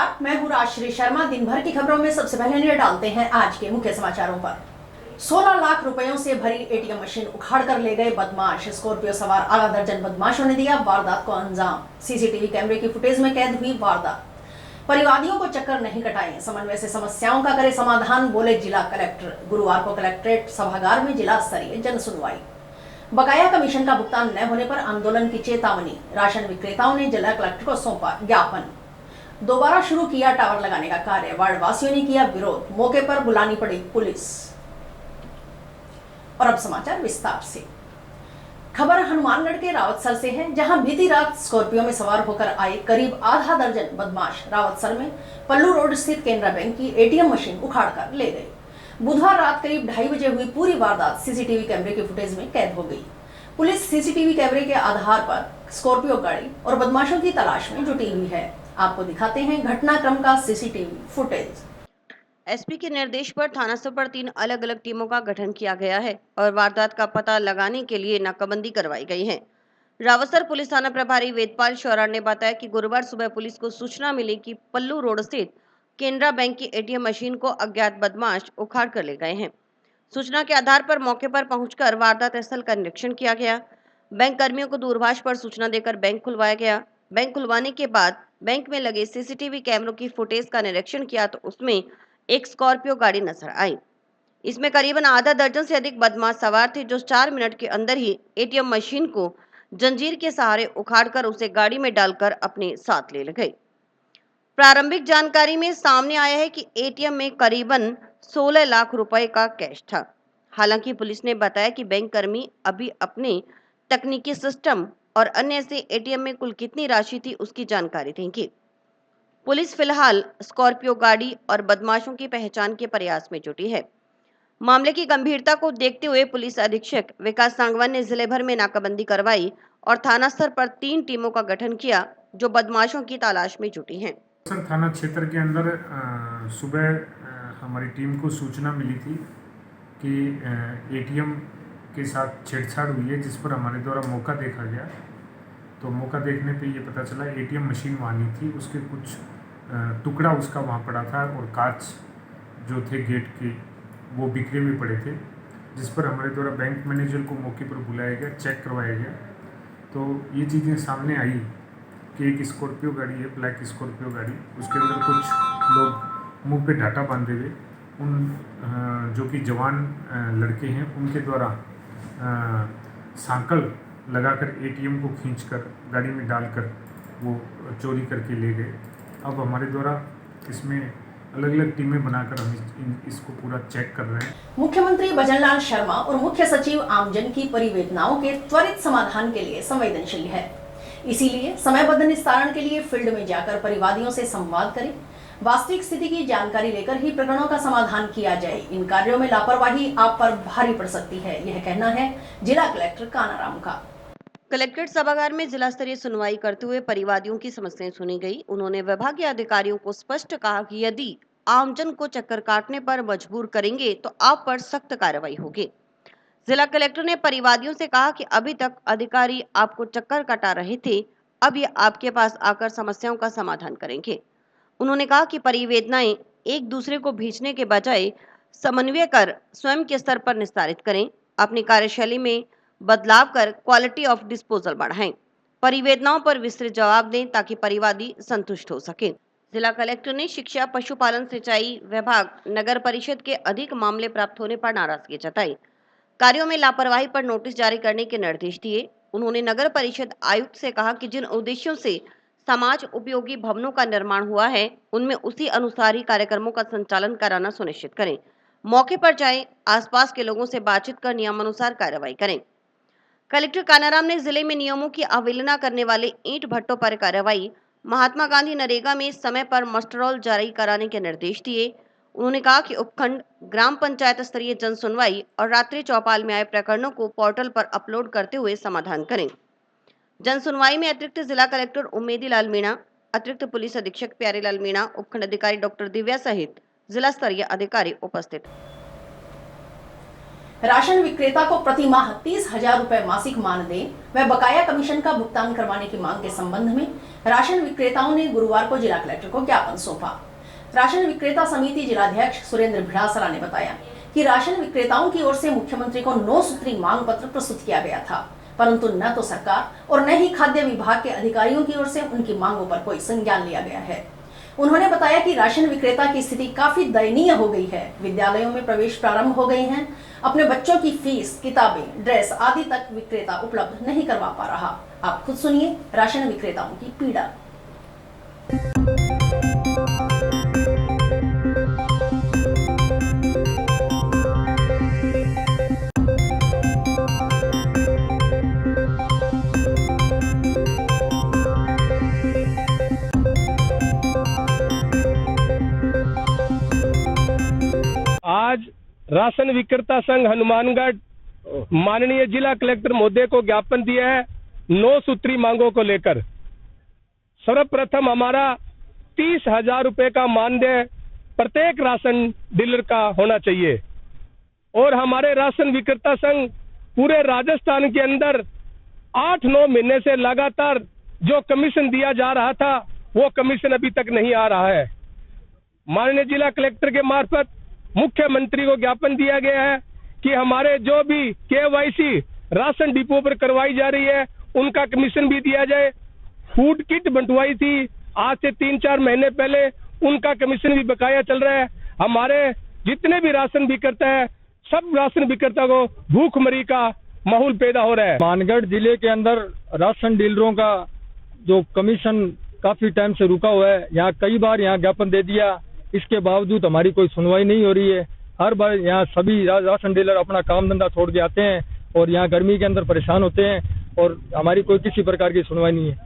नमस्कार, मैं हूँ राजश्री शर्मा। दिन भर की खबरों में सबसे पहले नजर डालते हैं आज के मुख्य समाचारों पर। 16 लाख रुपयों से भरी एटीएम मशीन उखाड़ कर ले गए बदमाश। स्कॉर्पियो सवार आधा दर्जन बदमाशों ने दिया वारदात को अंजाम। सीसीटीवी कैमरे की फुटेज में कैद हुई वारदात। परिवादियों को चक्कर नहीं कटाएं, समन्वय से समस्याओं का करे समाधान, बोले जिला कलेक्टर। गुरुवार को कलेक्ट्रेट सभागार में जिला स्तरीय जन सुनवाई। बकाया कमीशन का भुगतान न होने पर आंदोलन की चेतावनी। राशन विक्रेताओं ने जिला कलेक्टर को सौंपा ज्ञापन। दोबारा शुरू किया टावर लगाने का कार्य, वार्ड वासियों ने किया विरोध, मौके पर बुलानी पड़ी पुलिस। और अब समाचार विस्तार से। खबर हनुमानगढ़ के रावतसर से है, जहां बीती रात स्कॉर्पियो में सवार होकर आए करीब आधा दर्जन बदमाश रावतसर में पल्लू रोड स्थित केनरा बैंक की एटीएम मशीन उखाड़ कर ले गए। बुधवार रात करीब 2:30 बजे हुई पूरी वारदात सीसीटीवी कैमरे की फुटेज में कैद हो गई। पुलिस सीसीटीवी कैमरे के आधार पर स्कॉर्पियो गाड़ी और बदमाशों की तलाश में जुटी हुई है। आपको दिखाते हैं घटनाक्रम का सीसीटीवी फुटेज। एसपी के निर्देश पर थाना स्तर पर 3 अलग-अलग टीमों का गठन किया गया है और वारदात का पता लगाने के लिए नाकाबंदी करवाई गई है। रावतसर पुलिस थाना प्रभारी वेदपाल शौरान ने बताया कि गुरुवार सुबह पुलिस को सूचना मिली कि पल्लू रोड स्थित केनरा बैंक की एटीएम मशीन को अज्ञात बदमाश उखाड़ कर ले गए हैं। सूचना के आधार पर मौके पर पहुंचकर वारदात स्थल का निरीक्षण किया गया। बैंक कर्मियों को दूरभाष पर सूचना देकर बैंक खुलवाया गया। बैंक खुलवाने के बाद बैंक में लगे सीसीटीवी कैमरों की फुटेज का निरीक्षण किया तो उसमें एक स्कॉर्पियो गाड़ी नजर आई। इसमें करीबन आधा दर्जन से अधिक बदमाश सवार थे, जो 4 मिनट के अंदर ही एटीएम मशीन को जंजीर के सहारे उखाड़कर उसे गाड़ी में डालकर अपने साथ ले गए। प्रारंभिक जानकारी में सामने आया है कि एटीएम में करीबन 16 लाख रुपए का कैश था। हालांकि पुलिस ने बताया कि बैंक कर्मी अभी अपने तकनीकी सिस्टम और अन्य से एटीएम में कुल कितनी राशि थी उसकी जानकारी देंगे। पुलिस फिलहाल स्कॉर्पियो गाड़ी और बदमाशों की पहचान के प्रयास में जुटी है। मामले की गंभीरता को देखते हुए पुलिस अधीक्षक विकास सांगवान ने जिले भर में नाकाबंदी करवाई और थाना स्तर पर 3 टीमों का गठन किया, जो बदमाशों की तलाश में जुटी हैं। थाना क्षेत्र के अंदर सुबह हमारी टीम को सूचना मिली थी कि एटीएम के साथ छेड़छाड़ हुई है, जिस पर हमारे द्वारा मौका देखा गया। तो मौका देखने पे ये पता चला एटीएम मशीन वहाँ नहीं थी, उसके कुछ टुकड़ा उसका वहाँ पड़ा था और कांच जो थे गेट के वो बिखरे हुए पड़े थे, जिस पर हमारे द्वारा बैंक मैनेजर को मौके पर बुलाया गया, चेक करवाया गया। तो ये चीज़ें सामने आई कि एक स्कॉर्पियो गाड़ी है, ब्लैक स्कॉर्पियो गाड़ी, उसके अंदर कुछ लोग मुंह पे ढाटा बांधे हुए उन जो कि जवान लड़के हैं उनके द्वारा सांकल लगाकर एटीएम को खींचकर गाड़ी में डालकर वो चोरी करके ले गए। अब हमारे द्वारा इसमें अलग अलग टीमें बनाकर हम इसको पूरा चेक कर रहे हैं। मुख्यमंत्री भजनलाल शर्मा और मुख्य सचिव आमजन की परिवेदनाओं के त्वरित समाधान के लिए संवेदनशील है। इसीलिए समयबद्ध निस्तारण के लिए फील्ड में जाकर परिवादियों से संवाद करें, वास्तविक स्थिति की जानकारी लेकर ही प्रकरणों का समाधान किया जाए। इन कार्यों में लापरवाही आप पर भारी पड़ सकती है, यह कहना है जिला कलेक्टर कानाराम का। कलेक्ट्रेट सभागार में जिला स्तरीय सुनवाई करते हुए परिवादियों की समस्याएं सुनी गई। उन्होंने विभागीय अधिकारियों को स्पष्ट कहा कि यदि आमजन को चक्कर काटने पर मजबूर करेंगे तो आप पर सख्त कार्रवाई होगी। जिला कलेक्टर ने परिवादियों से कहा कि अभी तक अधिकारी आपको चक्कर काटा रहे थे, अब ये आपके पास आकर समस्याओं का समाधान करेंगे। उन्होंने कहा कि परिवेदनाएं एक दूसरे को भेजने के बजाय समन्वय कर स्वयं के स्तर पर निस्तारित करें। अपनी कार्यशैली में बदलाव कर क्वालिटी ऑफ डिस्पोजल बढ़ाएं। परिवेदनाओं पर विस्तृत जवाब दें ताकि परिवादी संतुष्ट हो सके। जिला कलेक्टर ने शिक्षा, पशुपालन, सिंचाई विभाग, नगर परिषद के अधिक मामले प्राप्त होने पर नाराजगी जताई। कार्यों में लापरवाही पर नोटिस जारी करने के निर्देश दिए। उन्होंने नगर परिषद आयुक्त से कहा कि जिन उद्देश्यों से समाज उपयोगी भवनों का निर्माण हुआ है, उनमें उसी अनुसार ही कार्यक्रमों का संचालन कराना सुनिश्चित करें। मौके पर जाएं, आसपास के लोगों से बातचीत कर नियमानुसार कार्रवाई करें। कलेक्टर कानाराम ने जिले में नियमों की अवहेलना करने वाले ईंट भट्टों पर कार्रवाई, महात्मा गांधी नरेगा में समय पर मस्टररोल जारी कराने के निर्देश दिए। उन्होंने कहा कि उपखंड, ग्राम पंचायत स्तरीय जन सुनवाई और रात्रि चौपाल में आए प्रकरणों को पोर्टल पर अपलोड करते हुए समाधान करें। जन सुनवाई में अतिरिक्त जिला कलेक्टर उमेदी लाल मीणा, अतिरिक्त पुलिस अधीक्षक प्यारेलाल मीणा, उपखंड अधिकारी डॉक्टर दिव्या सहित जिला स्तरीय अधिकारी उपस्थित। राशन विक्रेता को प्रति माह 30,000 रुपए मासिक मानदेय व बकाया कमीशन का भुगतान करवाने की मांग के संबंध में राशन विक्रेताओं ने गुरुवार को जिला कलेक्टर को ज्ञापन सौंपा। राशन विक्रेता समिति जिलाध्यक्ष सुरेंद्र भिड़ासरा ने बताया कि राशन विक्रेताओं की ओर से मुख्यमंत्री को 9 सूत्री मांग पत्र प्रस्तुत किया गया था, परंतु न तो सरकार और न ही खाद्य विभाग के अधिकारियों की ओर से उनकी मांगों पर कोई संज्ञान लिया गया है। उन्होंने बताया कि राशन विक्रेता की स्थिति काफी दयनीय हो गई है। विद्यालयों में प्रवेश प्रारंभ हो गए हैं, अपने बच्चों की फीस, किताबें, ड्रेस आदि तक विक्रेता उपलब्ध नहीं करवा पा रहा। आप खुद सुनिए राशन विक्रेताओं की पीड़ा। आज राशन विक्रेता संघ हनुमानगढ़ माननीय जिला कलेक्टर महोदय को ज्ञापन दिया है 9 सूत्री मांगों को लेकर। सर्वप्रथम हमारा 30,000 रुपए का मानदेय प्रत्येक राशन डीलर का होना चाहिए और हमारे राशन विक्रेता संघ पूरे राजस्थान के अंदर 8-9 महीने से लगातार जो कमीशन दिया जा रहा था वो कमीशन अभी तक नहीं आ रहा है। माननीय जिला कलेक्टर के मार्फत मुख्यमंत्री को ज्ञापन दिया गया है कि हमारे जो भी केवाईसी राशन डिपो पर करवाई जा रही है उनका कमीशन भी दिया जाए। फूड किट बंटवाई थी आज से 3-4 महीने पहले, उनका कमीशन भी बकाया चल रहा है। हमारे जितने भी राशन विक्रेता है सब राशन विक्रेता को भूखमरी का माहौल पैदा हो रहा है। मानगढ़ जिले के अंदर राशन डीलरों का जो कमीशन काफी टाइम से रुका हुआ है, यहाँ कई बार यहाँ ज्ञापन दे दिया, इसके बावजूद हमारी कोई सुनवाई नहीं हो रही है। हर बार यहाँ सभी राशन डीलर अपना काम धंधा छोड़ के आते हैं और यहाँ गर्मी के अंदर परेशान होते हैं और हमारी कोई किसी प्रकार की सुनवाई नहीं है।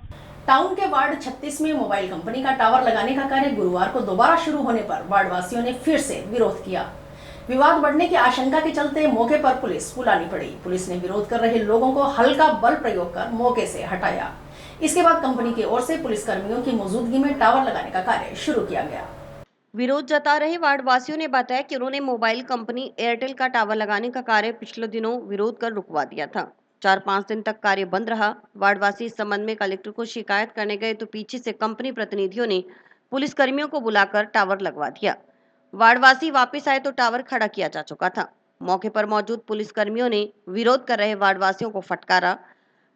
टाउन के वार्ड 36 में मोबाइल कंपनी का टावर लगाने का कार्य गुरुवार को दोबारा शुरू होने पर वार्ड वासियों ने फिर से विरोध किया। विवाद बढ़ने की आशंका के चलते मौके पर पुलिस बुलानी पड़ी। पुलिस ने विरोध कर रहे लोगों को हल्का बल प्रयोग कर मौके से हटाया। इसके बाद कंपनी की ओर से पुलिस कर्मियों की मौजूदगी में टावर लगाने का कार्य शुरू किया गया। विरोध जता रहे वार्ड वासियों ने बताया कि उन्होंने मोबाइल कंपनी एयरटेल का टावर लगाने का कार्य पिछले दिनों विरोध कर रुकवा दिया था। 4-5 दिन तक कार्य बंद रहा। वार्डवासी इस संबंध में कलेक्टर को शिकायत करने गए तो पीछे से कंपनी प्रतिनिधियों ने पुलिस कर्मियों को बुलाकर टावर लगवा दिया। वार्डवासी वापस आए तो टावर खड़ा किया जा चुका था। मौके पर मौजूद पुलिस कर्मियों ने विरोध कर रहे वार्डवासियों को फटकारा।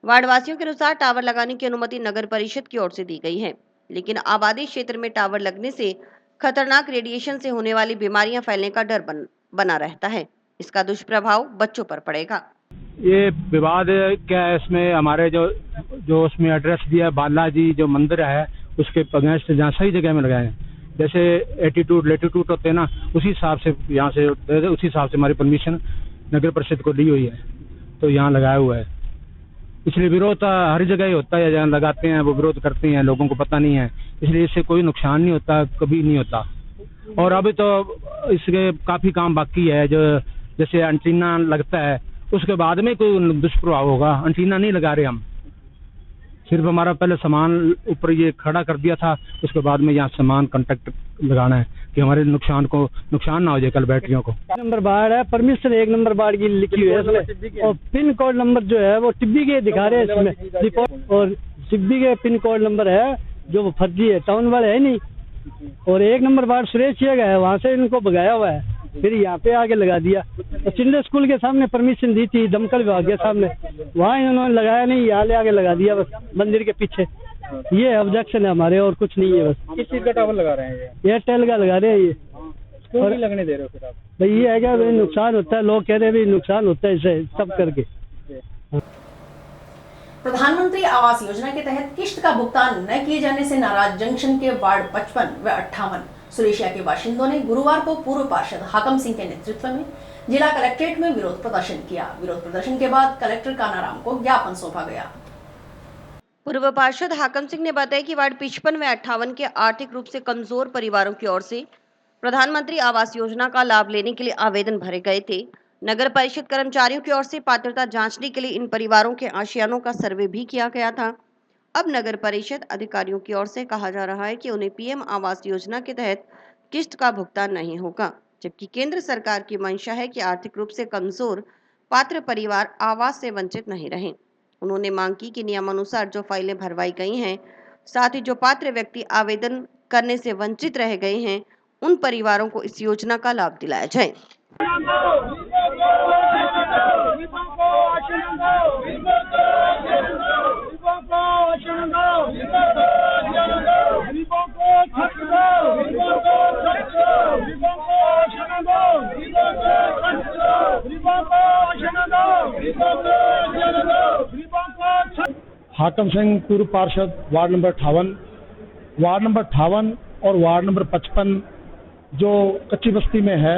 वार्डवासियों के अनुसार टावर लगाने की अनुमति नगर परिषद की ओर से दी गई है, लेकिन आबादी क्षेत्र में टावर लगने से खतरनाक रेडिएशन से होने वाली बीमारियां फैलने का डर बना रहता है। इसका दुष्प्रभाव बच्चों पर पड़ेगा। ये विवाद क्या है, इसमें हमारे जो उसमें एड्रेस दिया बालाजी जो मंदिर है उसके अगेंस्ट जहाँ सही जगह में लगाए हैं, जैसे एटीट्यूड लेटीट्यूड होते हैं ना, उसी हिसाब से यहाँ से उसी हिसाब से हमारी परमिशन नगर परिषद को ली हुई है, तो यहाँ लगाया हुआ है। इसलिए विरोध हर जगह ही होता है, जहाँ लगाते हैं वो विरोध करते हैं, लोगों को पता नहीं है, इसलिए इससे कोई नुकसान नहीं होता, कभी नहीं होता। और अभी तो इसके काफ़ी काम बाकी है, जो जैसे एंटीना लगता है उसके बाद में कोई दुष्प्रभाव होगा। एंटीना नहीं लगा रहे हम, सिर्फ हमारा पहले सामान ऊपर ये खड़ा कर दिया था, उसके बाद में यहाँ सामान कॉन्टेक्ट लगाना है कि हमारे नुकसान ना हो जाए कल बैटरियों को। नंबर बार है, परमिशन 1 नंबर बार की लिखी हुई है इसमें, और पिन कोड नंबर जो है वो टिब्बी के दिखा रहे हैं इसमें रिपोर्ट, और टिब्बी के पिन कोड नंबर है जो वो फर्जी है, टाउन वाले है नहीं। और 1 नंबर बार सुरेश किया गया है, वहाँ से इनको भगाया हुआ है, फिर यहाँ पे आके लगा दिया। तो चिल्ड्रन स्कूल के सामने परमिशन दी थी, दमकल विभाग के सामने, वहाँ इन्होंने लगाया नहीं, यहाँ ले आके लगा दिया बस मंदिर के पीछे। ये ऑब्जेक्शन है हमारे, और कुछ नहीं है। बस किस चीज का टावर लगा रहे हैं ये? एयरटेल का लगा रहे हैं ये। क्यों नहीं लगने दे रहे हो फिर आप? भाई ये है क्या, नुकसान होता है, लोग कह रहे हैं नुकसान होता है इससे सब करके। प्रधानमंत्री आवास योजना के तहत किश्त का भुगतान न किए जाने से नाराज जंक्शन के वार्ड 55 व 58 सुरेशिया के बाशिंदों ने गुरुवार को पूर्व पार्षद हाकम सिंह के नेतृत्व में जिला कलेक्ट्रेट में विरोध प्रदर्शन किया। विरोध प्रदर्शन के बाद कलेक्टर कानाराम को ज्ञापन सौंपा गया। पूर्व पार्षद हाकम सिंह ने बताया कि वार्ड 55 व 58 के आर्थिक रूप से कमजोर परिवारों की ओर से प्रधानमंत्री आवास योजना का लाभ लेने के लिए आवेदन भरे गए थे। नगर परिषद कर्मचारियों की ओर से पात्रता जांचने के लिए इन परिवारों के आशियानों का सर्वे भी किया गया था। अब नगर परिषद अधिकारियों की ओर से कहा जा रहा है कि उन्हें पीएम आवास योजना के तहत किस्त का भुगतान नहीं होगा। जबकि केंद्र सरकार की मंशा है कि आर्थिक रूप से कमजोर पात्र परिवार आवास से वंचित नहीं रहें। उन्होंने मांग की कि नियमानुसार जो फाइलें भरवाई गई हैं, साथ ही जो पात्र व्यक्ति आवेदन करने से वंचित रह गए हैं, उन परिवारों को इस योजना का लाभ दिलाया जाए। हाकम सिंह, पूर्व पार्षद, वार्ड नंबर 58। वार्ड नंबर 58 और वार्ड नंबर 55 जो कच्ची बस्ती में है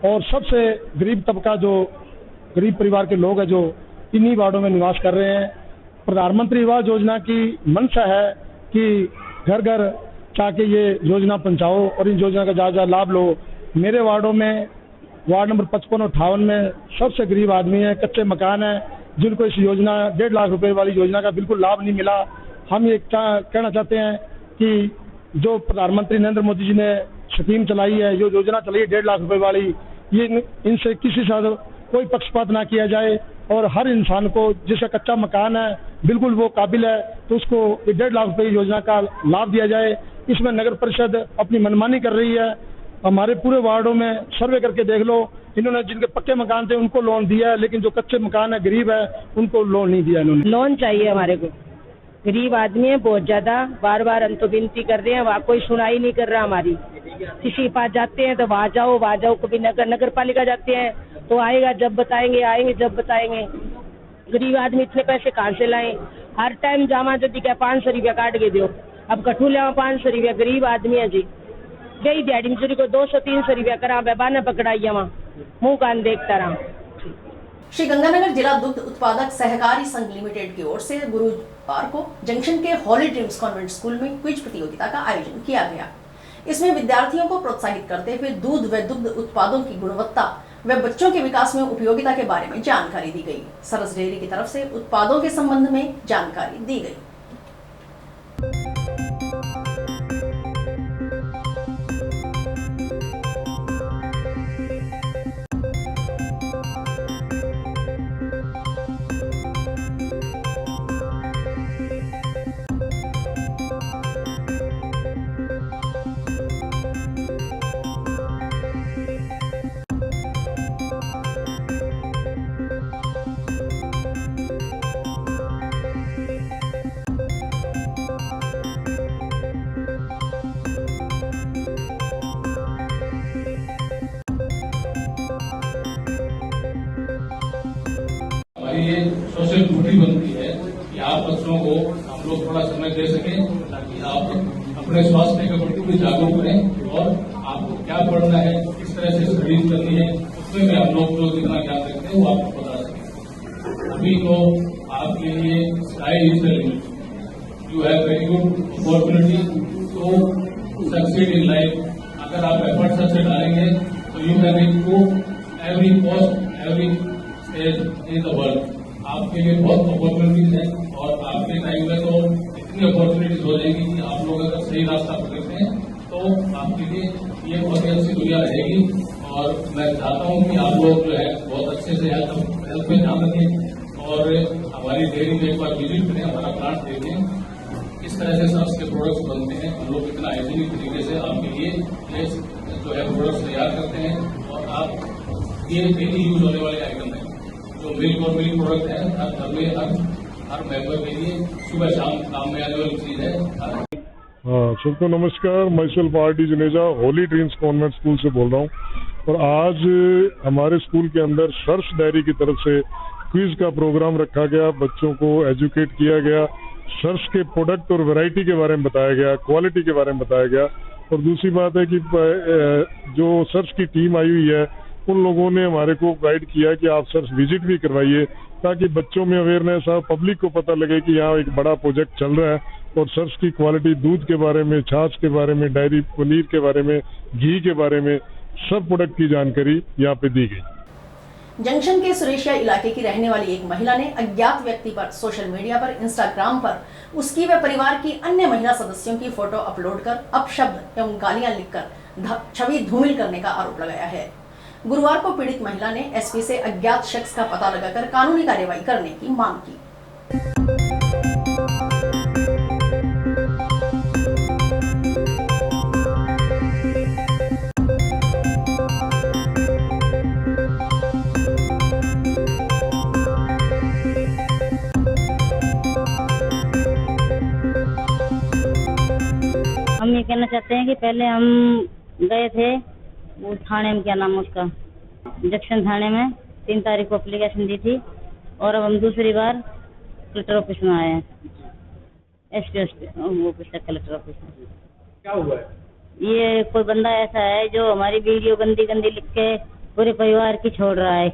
और सबसे गरीब तबका जो गरीब परिवार के लोग हैं जो इन्हीं वार्डों में निवास कर रहे हैं। प्रधानमंत्री आवास योजना की मंशा है कि घर घर जाके ये योजना पहुंचाओ और इन योजना का ज़्यादा लाभ लो। मेरे वार्डों में वार्ड नंबर 55 और 58 में सबसे गरीब आदमी है, कच्चे मकान है, जिनको इस योजना 1.5 लाख रुपए वाली योजना का बिल्कुल लाभ नहीं मिला। हम ये कहना चाहते हैं कि जो प्रधानमंत्री नरेंद्र मोदी जी ने स्कीम चलाई है, जो योजना चलाई है 1.5 लाख रुपए वाली, ये इनसे किसी से कोई पक्षपात ना किया जाए और हर इंसान को जिसका कच्चा मकान है बिल्कुल वो काबिल है तो उसको 1.5 लाख रुपए योजना का लाभ दिया जाए। इसमें नगर परिषद अपनी मनमानी कर रही है। हमारे पूरे वार्डों में सर्वे करके देख लो, इन्होंने जिनके पक्के मकान थे उनको लोन दिया है, लेकिन जो कच्चे मकान है गरीब है उनको लोन नहीं दिया इन्होंने। लोन चाहिए हमारे को, गरीब आदमी है बहुत ज्यादा, बार बार अंतो विनती कर रहे हैं, वहाँ कोई सुनाई नहीं कर रहा हमारी। किसी के पास जाते हैं तो वहाँ जाओ, कभी नगर पालिका जाते हैं तो आएंगे जब बताएंगे। गरीब आदमी इतने पैसे कहाँ से लाएं? हर टाइम जामा जो दिखा 500 रुपया काट के दो, अब कठू ले 500 रुपया, गरीब आदमी है जी। गई दिहाड़ी मजूरी को 200-300 रुपया करा, बेबाना पकड़ाई वहाँ मुँह कान देखता रहा। श्री गंगानगर जिला दुग्ध उत्पादक सहकारी संघ लिमिटेड की ओर से गुरुवार को जंक्शन के हॉली ड्रीम्स कॉन्वेंट स्कूल में क्विज प्रतियोगिता का आयोजन किया गया। इसमें विद्यार्थियों को प्रोत्साहित करते हुए दूध व दुग्ध उत्पादों की गुणवत्ता व बच्चों के विकास में उपयोगिता के बारे में जानकारी दी गई। सरस डेयरी की तरफ से उत्पादों के संबंध में जानकारी दी गई। ये सोशल ड्यूटी बनती है कि आप बच्चों को हम लोग थोड़ा समय दे सकें ताकि आप अपने स्वास्थ्य के प्रति भी जागरूक रहें और आपको क्या पढ़ना है, किस तरह से स्टडीज करनी है, उसमें भी हम लोग जो जितना ज्ञान रखते हैं वो आपको बता सकें। अभी तो आपके लिए sky is the limit, you have very good opportunity to succeed in life. अगर आप एफर्ट्स अच्छे डालेंगे तो you can improve every post every in the world. आपके लिए बहुत अपॉर्चुनिटीज है और आपके टाइम में तो इतनी अपॉर्चुनिटीज हो जाएगी कि आप लोग अगर सही रास्ता पकड़ते हैं तो आपके लिए ये बहुत ही अच्छी दुनिया रहेगी। और मैं चाहता हूँ कि आप लोग जो है बहुत अच्छे से हेल्थ में ध्यान रखें और हमारी डेयरी में एक बार विजिट करें, हमारा प्लांट देखें, किस तरह से सर्स के प्रोडक्ट्स बनते हैं। हम लोग कितना हाइजीनिक तरीके से आपके लिए ये जो है प्रोडक्ट्स तैयार करते हैं और आप ये डेली यूज होने वाले आइटम है। जो मिल्क और मिल्क प्रोडक्ट है हर घर में हर मेंबर के लिए सुबह शाम काम में आने वाली चीज है। सबको नमस्कार, मैं self RD. Juneja Holi dreams convent school से बोल रहा हूँ और आज हमारे स्कूल के अंदर सर्स डेयरी की तरफ से क्विज का प्रोग्राम रखा गया। बच्चों को एजुकेट किया गया, सर्स के प्रोडक्ट और वैरायटी के बारे में बताया गया, क्वालिटी के बारे में बताया गया। और दूसरी बात है कि जो सर्स की टीम आई हुई है उन लोगों ने हमारे को गाइड किया कि आप सर्स विजिट भी करवाइए ताकि बच्चों में अवेयरनेस हो, पब्लिक को पता लगे कि यहाँ एक बड़ा प्रोजेक्ट चल रहा है और सर्स की क्वालिटी, दूध के बारे में, छाछ के बारे में, डेयरी पनीर के बारे में, घी के बारे में, सब प्रोडक्ट की जानकारी यहाँ पे दी गई। जंक्शन के सुरेशिया इलाके की रहने वाली एक महिला ने अज्ञात व्यक्ति पर सोशल मीडिया पर इंस्टाग्राम पर उसकी व परिवार की अन्य महिला सदस्यों की फोटो अपलोड कर अपशब्द एवं गालियां लिखकर छवि धूमिल करने का आरोप लगाया है। गुरुवार को पीड़ित महिला ने एसपी से अज्ञात शख्स का पता लगाकर कानूनी कार्रवाई करने की मांग की। हम ये कहना चाहते हैं कि पहले हम गए थे वो थाने में, क्या नाम है उसका, जंक्शन थाने में 3 तारीख को एप्लीकेशन दी थी और अब हम दूसरी बार कलेक्टर ऑफिस में आए हैं, एसपी ऑफिस है, कलेक्टर ऑफिस में। क्या हुआ है? ये कोई बंदा ऐसा है जो हमारी वीडियो गंदी गंदी लिख के पूरे परिवार की छोड़ रहा है।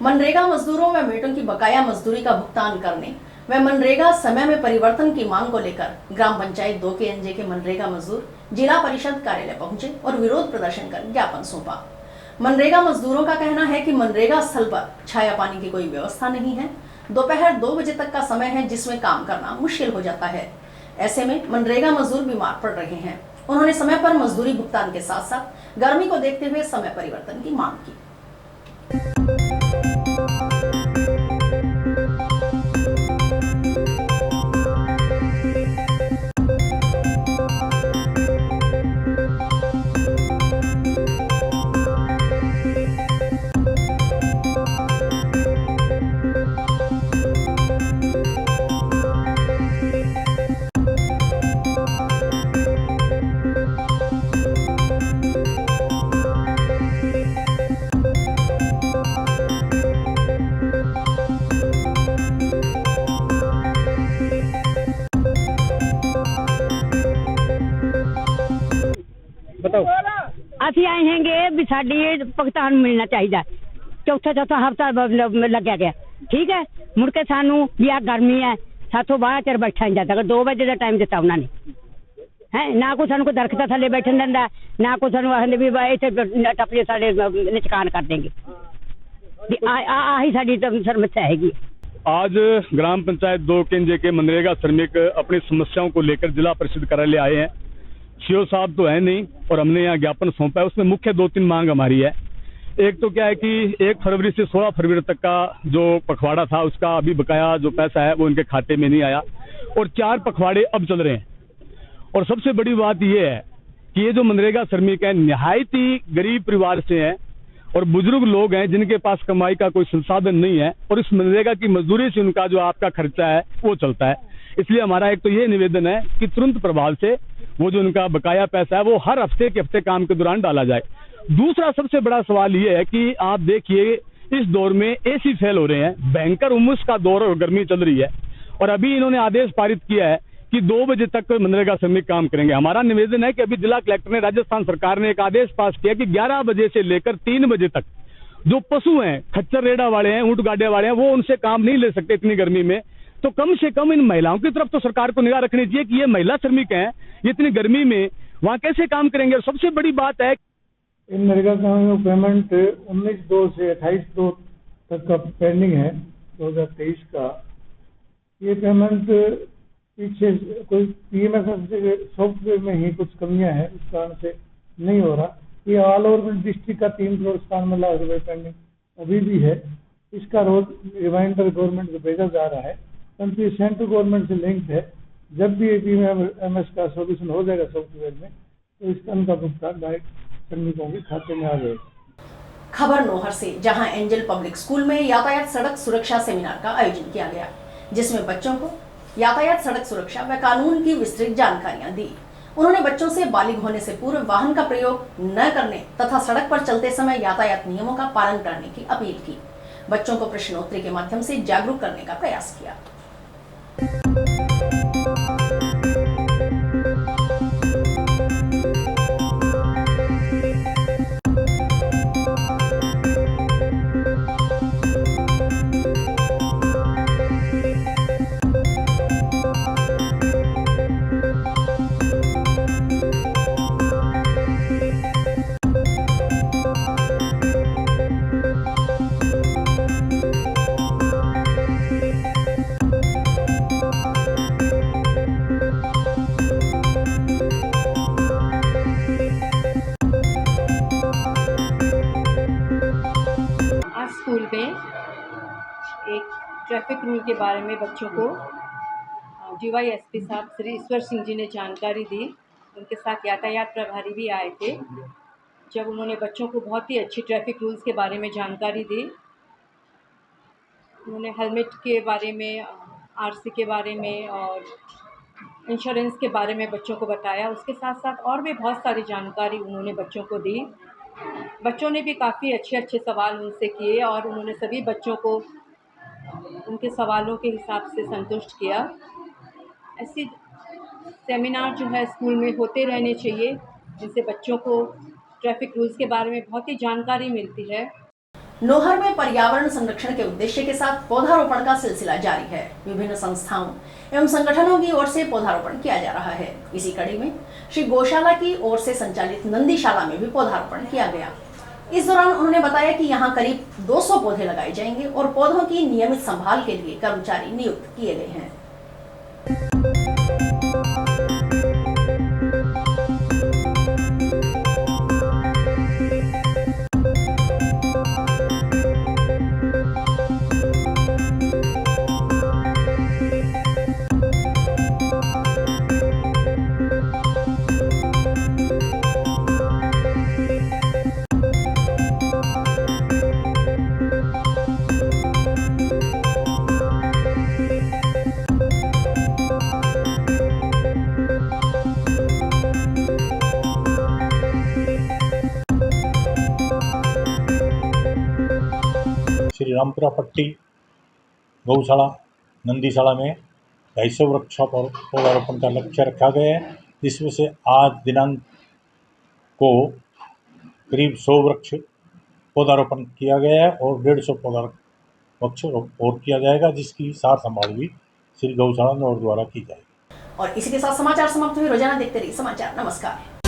मनरेगा मजदूरों व मेटों की बकाया मजदूरी का भुगतान करने व मनरेगा समय में परिवर्तन की मांग को लेकर ग्राम पंचायत 2 KNJ के मनरेगा मजदूर जिला परिषद कार्यालय पहुंचे और विरोध प्रदर्शन कर ज्ञापन सौंपा। मनरेगा मजदूरों का कहना है कि मनरेगा स्थल पर छाया पानी की कोई व्यवस्था नहीं है। दोपहर 2 बजे तक का समय है जिसमें काम करना मुश्किल हो जाता है। ऐसे में मनरेगा मजदूर बीमार पड़ रहे हैं। उन्होंने समय पर मजदूरी भुगतान के साथ साथ गर्मी को देखते हुए समय परिवर्तन की मांग की। ਅਸੀਂ ਆਏ ਹੈਗੇ ਵੀ ਸਾਡੀ ਇਹ ਭੁਗਤਾਨ ਮਿਲਣਾ ਚਾਹੀਦਾ। ਚੌਥਾ ਹਫਤਾ ਲੱਗਿਆ ਗਿਆ, ਠੀਕ ਹੈ। ਮੁੜ ਕੇ ਸਾਨੂੰ ਵੀ ਆ ਗਰਮੀ ਹੈ, ਸਾਥੋਂ ਬਾਹਰ ਚਿਰ ਬੈਠਾ ਨਹੀਂ ਜਾਂਦਾ। 2 ਵਜੇ ਦਾ ਟਾਈਮ ਦਿੱਤਾ ਉਹਨਾਂ ਨੇ, ਹੈ ਨਾ ਕੋਈ ਸਾਨੂੰ ਕੋਈ ਦਰਖਤ ਥੱਲੇ ਬੈਠਣ ਦਿੰਦਾ, ਨਾ ਕੋਈ ਸਾਨੂੰ ਆਖਦੇ ਵੀ ਇੱਥੇ ਟੱਪੇ ਸਾਡੇ ਨਿਚਕਾਨ ਕਰ ਦੇंगे। ਆਹੀ ਸਾਡੀ ਸਮੱਸਿਆ ਹੈਗੀ। आज ग्राम पंचायत 2 KNJ के मनरेगा श्रमिक अपनी समस्याओं को लेकर जिला परिषद कार्यालय आए हैं। सीओ साहब तो है नहीं और हमने यहाँ ज्ञापन सौंपा है। उसमें मुख्य 2-3 मांग हमारी है। एक तो क्या है कि 1 फरवरी से 16 फरवरी तक का जो पखवाड़ा था उसका अभी बकाया जो पैसा है वो इनके खाते में नहीं आया और 4 पखवाड़े अब चल रहे हैं। और सबसे बड़ी बात यह है कि ये जो मनरेगा श्रमिक है निहायत ही गरीब परिवार से हैं और बुजुर्ग लोग हैं जिनके पास कमाई का कोई संसाधन नहीं है और इस मनरेगा की मजदूरी से उनका जो आपका खर्चा है वो चलता है। इसलिए हमारा एक तो ये निवेदन है कि तुरंत प्रभाव से वो जो उनका बकाया पैसा है वो हर हफ्ते के हफ्ते काम के दौरान डाला जाए। दूसरा सबसे बड़ा सवाल ये है कि आप देखिए इस दौर में एसी फेल हो रहे हैं, भयंकर उमस का दौर और गर्मी चल रही है और अभी इन्होंने आदेश पारित किया है कि 2 बजे तक मनरेगा श्रमिक काम करेंगे। हमारा निवेदन है कि अभी जिला कलेक्टर ने, राजस्थान सरकार ने एक आदेश पास किया कि 11 बजे से लेकर 3 बजे तक जो पशु हैं, खच्चर रेडा वाले हैं, ऊंट गाड़े वाले हैं, वो उनसे काम नहीं ले सकते इतनी गर्मी में। तो कम से कम इन महिलाओं की तरफ तो सरकार को निगाह रखनी चाहिए कि ये महिला श्रमिक हैं, ये इतनी गर्मी में वहाँ कैसे काम करेंगे। और सबसे बड़ी बात है इन मनरेगा का पेमेंट 19/2 से 28/2 तक का पेंडिंग है 2023 का। ये पेमेंट पीछे कोई PMS सॉफ्टवेयर में ही कुछ कमियां हैं, इस कारण से नहीं हो रहा। ये ऑल ओवर डिस्ट्रिक्ट का 3 करोड़ 97 लाख रुपए पेंडिंग अभी भी है। इसका रोज रिमाइंडर गवर्नमेंट को भेजा जा रहा है, परंतु ये सेंट्रल गवर्नमेंट से लिंक्ड है। जब भी PMS का सोल्यूशन हो जाएगा सॉफ्टवेयर में तो इसका उनका भुगतान डायरेक्ट श्रमिकों के खाते में आ जाएगा। खबर नोहर से, जहां एंजल पब्लिक स्कूल में यातायात सड़क सुरक्षा सेमिनार का आयोजन किया गया, जिसमें बच्चों को यातायात सड़क सुरक्षा व कानून की विस्तृत जानकारियां दी। उन्होंने बच्चों से बालिग होने से पूर्व वाहन का प्रयोग न करने तथा सड़क पर चलते समय यातायात नियमों का पालन करने की अपील की। बच्चों को प्रश्नोत्तरी के माध्यम से जागरूक करने का प्रयास किया। एक ट्रैफिक रूल के बारे में बच्चों को DYSP साहब श्री ईश्वर सिंह जी ने जानकारी दी। उनके साथ यातायात प्रभारी भी आए थे। जब उन्होंने बच्चों को बहुत ही अच्छी ट्रैफिक रूल्स के बारे में जानकारी दी, उन्होंने हेलमेट के बारे में, RC के बारे में और इंश्योरेंस के बारे में बच्चों को बताया। उसके साथ साथ और भी बहुत सारी जानकारी उन्होंने बच्चों को दी। बच्चों ने भी काफ़ी अच्छे सवाल उनसे किए और उन्होंने सभी बच्चों को उनके सवालों के हिसाब से संतुष्ट किया। ऐसी सेमिनार जो है स्कूल में होते रहने चाहिए, जिनसे बच्चों को ट्रैफिक रूल्स के बारे में बहुत ही जानकारी मिलती है। नोहर में पर्यावरण संरक्षण के उद्देश्य के साथ पौधारोपण का सिलसिला जारी है। विभिन्न संस्थाओं एवं संगठनों की ओर से पौधारोपण किया जा रहा है। इसी कड़ी में श्री गौशाला की ओर से संचालित नंदीशाला में भी पौधारोपण किया गया। इस दौरान उन्होंने बताया कि यहाँ करीब 200 पौधे लगाए जाएंगे और पौधों की नियमित संभाल के लिए कर्मचारी नियुक्त किए गए हैं। श्री रामपुरा पट्टी गौशाला नंदीशाला में 250 वृक्षों पर पौधारोपण का लक्ष्य रखा गया है, जिसमें से आज दिनांक को करीब 100 वृक्ष पौधारोपण किया गया है और 150 वृक्ष और किया जाएगा, जिसकी सार संभाल भी श्री गौशाला नौर द्वारा की जाएगी। और इसी के साथ समाचार समाप्त हुए। रोजाना देखते रहिए समाचार। नमस्कार।